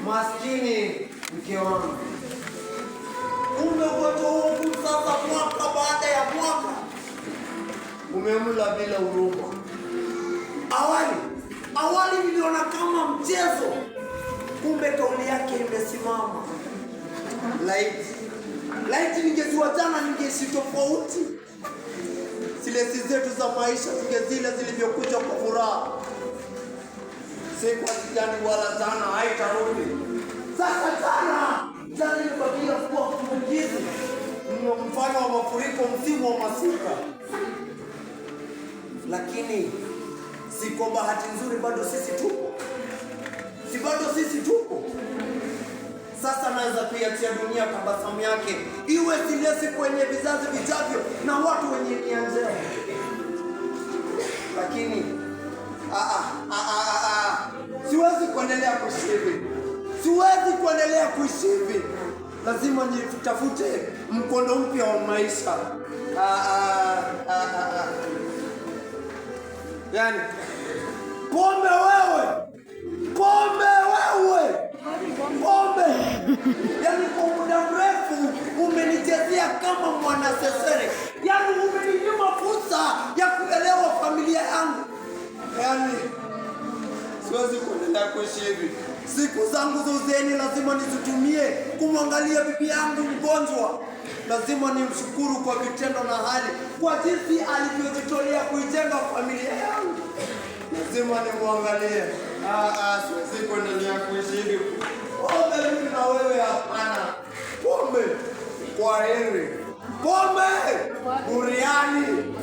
Maskini mke wangu. Kumbe ugonjwa huu sasa mwaka baada ya mwaka umemla bila huruma. Awali niliona kama mchezo, kumbe kauli yake imesimama. Laiti ningejua jana ningeishi tofauti. Silesi zetu za maisha tungezile zilivyokuja kwa furaha. Siku hazijani wala jana haitarudi. Sasa jana nimebakia kuwa kumbukizi, mfano wa mafuriko msimu wa masika. Lakini si kwa bahati nzuri bado sisi tupo. Si bado sisi tupo. Sasa naweza kuiachia dunia tabasamu yake iwe silesi kwenye vizazi vijavyo na watu wenye nia njema. Lakini siwezi kuendelea kuishi hivi. Siwezi kuendelea kuishi hivi. Lazima nitafute mkondo mpya wa maisha. Yani pombe wewe. Yani kwa muda mrefu umenichezea kama mwana sesere. Yani umeninyima fursa ya kuelewa familia yangu. Yani siwezi kuendelea kuishi hivi. Siku zangu za uzeeni lazima nizitumie kumwangalia bibi yangu mgonjwa. Lazima nimshukuru kwa vitendo na hali, kwa jinsi alivyojitolea kuijenga familia yangu. Lazima nimwangalie. Siwezi kuendelea kuishi hivi. Pombe mimi na wewe hapana. Pombe kwa heri. Pombe buriani.